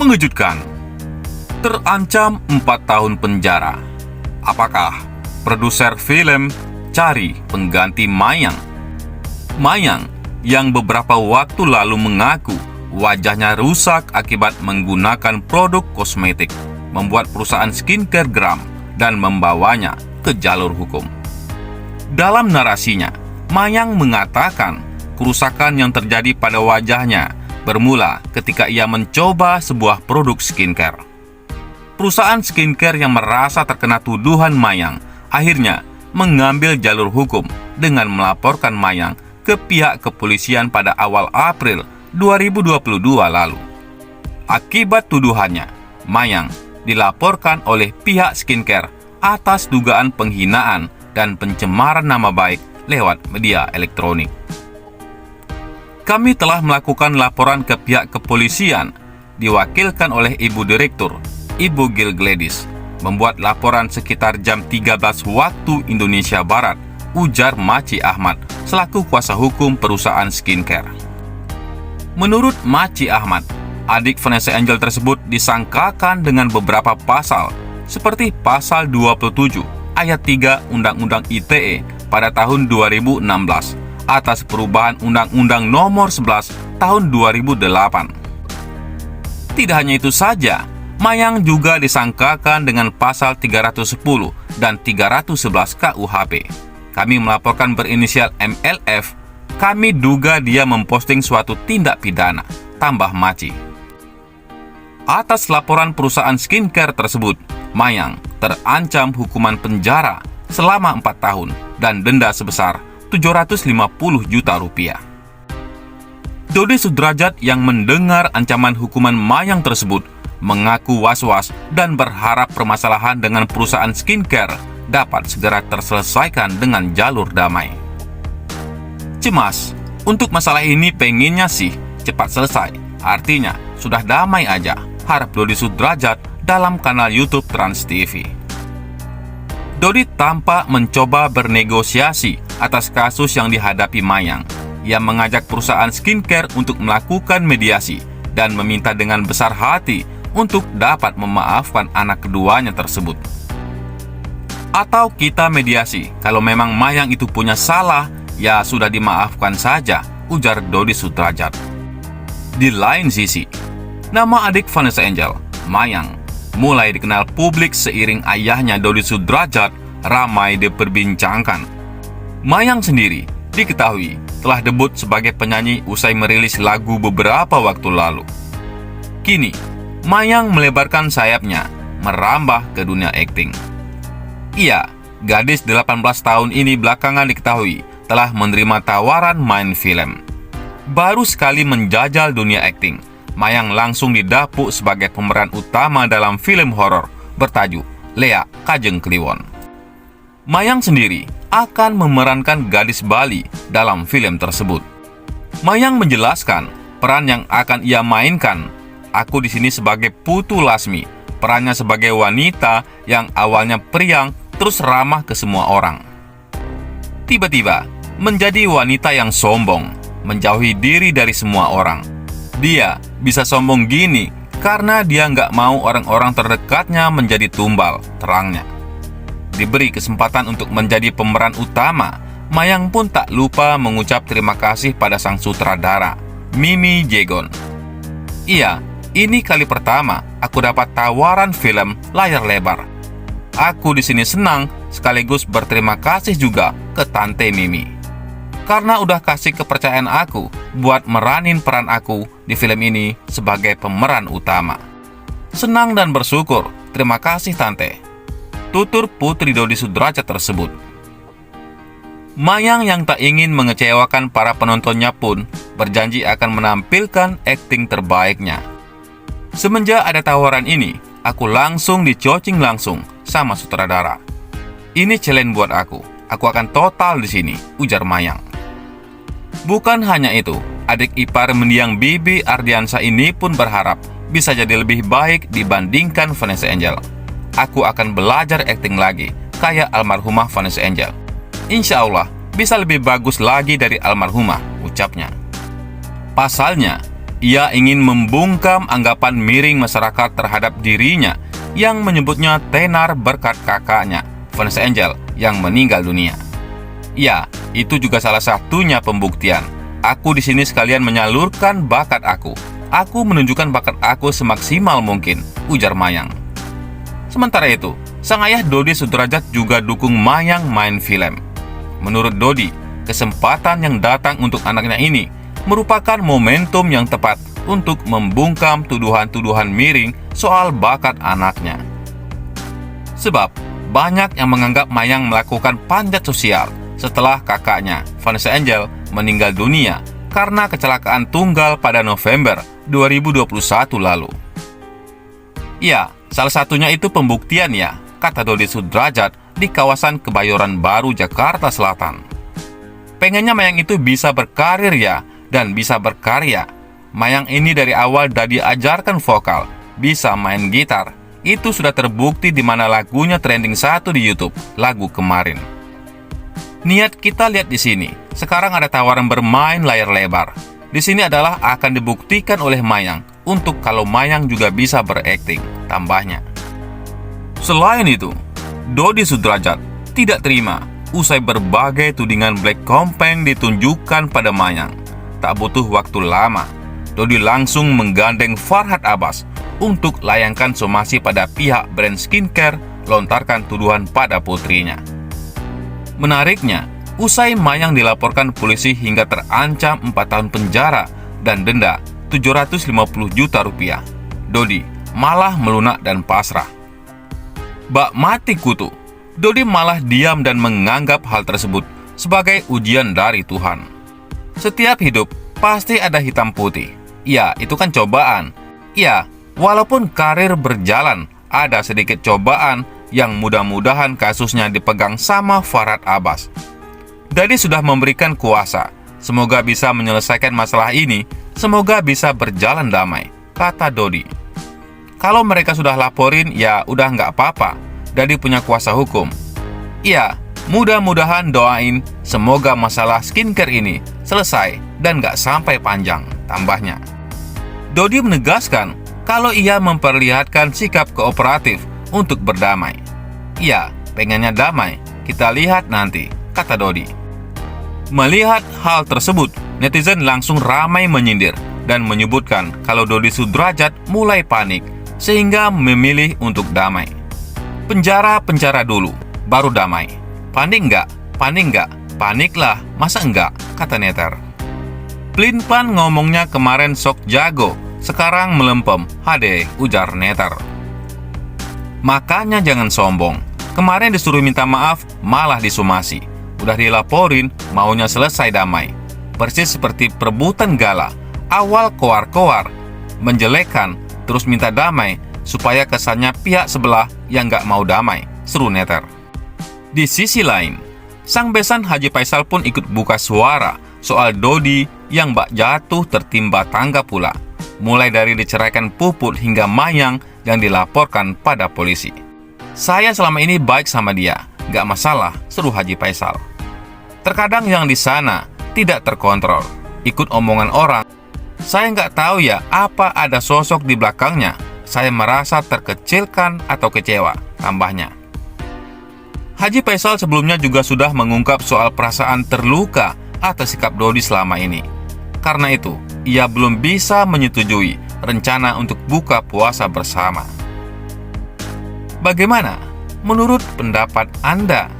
Mengejutkan. Terancam 4 tahun penjara. Apakah produser film cari pengganti Mayang? Mayang yang beberapa waktu lalu mengaku wajahnya rusak akibat menggunakan produk kosmetik, membuat perusahaan skincare geram dan membawanya ke jalur hukum. Dalam narasinya, Mayang mengatakan kerusakan yang terjadi pada wajahnya bermula ketika ia mencoba sebuah produk skincare. Perusahaan skincare yang merasa terkena tuduhan Mayang akhirnya mengambil jalur hukum dengan melaporkan Mayang ke pihak kepolisian pada awal April 2022 lalu. Akibat tuduhannya, Mayang dilaporkan oleh pihak skincare atas dugaan penghinaan dan pencemaran nama baik lewat media elektronik. Kami telah melakukan laporan ke pihak kepolisian, diwakilkan oleh Ibu Direktur, Ibu Gil Gladys, membuat laporan sekitar jam 13 waktu Indonesia Barat, ujar Maci Ahmad, selaku kuasa hukum perusahaan skincare. Menurut Maci Ahmad, adik Vanessa Angel tersebut disangkakan dengan beberapa pasal, seperti pasal 27 ayat 3 Undang-Undang ITE pada tahun 2016, atas perubahan Undang-Undang Nomor 11 Tahun 2008. Tidak hanya itu saja, Mayang juga disangkakan dengan pasal 310 dan 311 KUHP. Kami melaporkan berinisial MLF. Kami duga dia memposting suatu tindak pidana, tambah Maci. Atas laporan perusahaan skincare tersebut, Mayang terancam hukuman penjara selama 4 tahun dan denda sebesar 750 juta rupiah. Dodi Sudrajat yang mendengar ancaman hukuman Mayang tersebut mengaku was-was dan berharap permasalahan dengan perusahaan skincare dapat segera terselesaikan dengan jalur damai. Cemas, untuk masalah ini pengennya sih cepat selesai, artinya sudah damai aja, harap Dodi Sudrajat dalam kanal YouTube Trans TV. Dodi tampak mencoba bernegosiasi atas kasus yang dihadapi Mayang. Ia mengajak perusahaan skincare untuk melakukan mediasi dan meminta dengan besar hati untuk dapat memaafkan anak keduanya tersebut. Atau kita mediasi, kalau memang Mayang itu punya salah, ya sudah dimaafkan saja, ujar Dodi Sudrajat. Di lain sisi, nama adik Vanessa Angel, Mayang, mulai dikenal publik seiring ayahnya Dodi Sudrajat ramai diperbincangkan. Mayang sendiri diketahui telah debut sebagai penyanyi usai merilis lagu beberapa waktu lalu. Kini, Mayang melebarkan sayapnya, merambah ke dunia akting. Ia, gadis 18 tahun ini belakangan diketahui telah menerima tawaran main film. Baru sekali menjajal dunia akting, Mayang langsung didapuk sebagai pemeran utama dalam film horor bertajuk Lea Kajeng Kliwon. Mayang sendiri akan memerankan gadis Bali dalam film tersebut. Mayang menjelaskan peran yang akan ia mainkan. Aku di sini sebagai Putu Lasmi, perannya sebagai wanita yang awalnya periang terus ramah ke semua orang. Tiba-tiba menjadi wanita yang sombong, menjauhi diri dari semua orang. Dia bisa sombong gini karena dia nggak mau orang-orang terdekatnya menjadi tumbal, terangnya. Diberi kesempatan untuk menjadi pemeran utama, Mayang pun tak lupa mengucap terima kasih pada sang sutradara, Mimi Jegon. Iya, ini kali pertama aku dapat tawaran film layar lebar. Aku di sini senang sekaligus berterima kasih juga ke Tante Mimi, karena udah kasih kepercayaan aku buat meranin peran aku di film ini sebagai pemeran utama. Senang dan bersyukur, terima kasih Tante, tutur putri Dodi Sudrajat tersebut. Mayang yang tak ingin mengecewakan para penontonnya pun berjanji akan menampilkan akting terbaiknya. Semenjak ada tawaran ini, aku langsung dicocing langsung sama sutradara. Ini challenge buat aku akan total di sini, ujar Mayang. Bukan hanya itu, adik ipar mendiang Bibi Ardiansa ini pun berharap bisa jadi lebih baik dibandingkan Vanessa Angel. Aku akan belajar akting lagi, kayak almarhumah Vanessa Angel. Insya Allah bisa lebih bagus lagi dari almarhumah, ucapnya. Pasalnya, Ia ingin membungkam anggapan miring masyarakat terhadap dirinya yang menyebutnya tenar berkat kakaknya, Vanessa Angel, yang meninggal dunia. Ya, itu juga salah satunya pembuktian. Aku di sini sekalian menyalurkan bakat aku. Aku menunjukkan bakat aku semaksimal mungkin, ujar Mayang. Sementara itu, sang ayah Dodi Sudrajat juga dukung Mayang main film. Menurut Dodi, kesempatan yang datang untuk anaknya ini merupakan momentum yang tepat untuk membungkam tuduhan-tuduhan miring soal bakat anaknya. Sebab, banyak yang menganggap Mayang melakukan panjat sosial setelah kakaknya, Vanessa Angel, meninggal dunia karena kecelakaan tunggal pada November 2021 lalu. Ya, salah satunya itu pembuktian ya, kata Dodi Sudrajat di kawasan Kebayoran Baru, Jakarta Selatan. Pengennya Mayang itu bisa berkarir ya, dan bisa berkarya. Mayang ini dari awal udah diajarkan vokal, bisa main gitar. Itu sudah terbukti di mana lagunya trending 1 di YouTube, lagu Kemarin. Niat kita lihat di sini. Sekarang ada tawaran bermain layar lebar. Di sini adalah akan dibuktikan oleh Mayang untuk kalau Mayang juga bisa berakting, tambahnya. Selain itu, Dodi Sudrajat tidak terima usai berbagai tudingan black campaign ditunjukkan pada Mayang. Tak butuh waktu lama, Dodi langsung menggandeng Farhad Abbas untuk layangkan somasi pada pihak brand skincare lontarkan tuduhan pada putrinya. Menariknya, usai Mayang dilaporkan polisi hingga terancam 4 tahun penjara dan denda 750 juta rupiah, Dodi malah melunak dan pasrah. Bak mati kutu, Dodi malah diam dan menganggap hal tersebut sebagai ujian dari Tuhan. Setiap hidup pasti ada hitam putih. Ya, itu kan cobaan. Ya, walaupun karir berjalan, ada sedikit cobaan yang mudah-mudahan kasusnya dipegang sama Farhad Abbas. Dodi sudah memberikan kuasa. Semoga bisa menyelesaikan masalah ini. Semoga bisa berjalan damai, kata Dodi. Kalau mereka sudah laporin, ya udah nggak apa-apa. Dodi punya kuasa hukum. Ya, mudah-mudahan doain semoga masalah skincare ini selesai dan gak sampai panjang, tambahnya. Dodi menegaskan kalau ia memperlihatkan sikap kooperatif untuk berdamai. Ya, pengennya damai, kita lihat nanti, kata Dodi. Melihat hal tersebut, netizen langsung ramai menyindir dan menyebutkan kalau Dodi Sudrajat mulai panik sehingga memilih untuk damai. Penjara dulu, baru damai. Panik nggak? Panik nggak? Paniklah, masa enggak? Kata netter. Pelin-pelan ngomongnya kemarin sok jago, sekarang melempem, hade, ujar netter. Makanya jangan sombong. Kemarin disuruh minta maaf, malah disomasi. Udah dilaporin, maunya selesai damai. Persis seperti perebutan gala. Awal koar-koar, menjelekkan, terus minta damai, supaya kesannya pihak sebelah yang gak mau damai, seru netter. Di sisi lain, sang besan Haji Faisal pun ikut buka suara soal Dodi yang bak jatuh tertimpa tangga pula, mulai dari diceraikan Puput hingga Mayang yang dilaporkan pada polisi. Saya selama ini baik sama dia, gak masalah, seru Haji Faisal. Terkadang yang di sana tidak terkontrol, ikut omongan orang. Saya nggak tahu ya apa ada sosok di belakangnya. Saya merasa terkecilkan atau kecewa, tambahnya. Haji Faisal sebelumnya juga sudah mengungkap soal perasaan terluka atas sikap Dodi selama ini. Karena itu, ia belum bisa menyetujui rencana untuk buka puasa bersama. Bagaimana menurut pendapat Anda?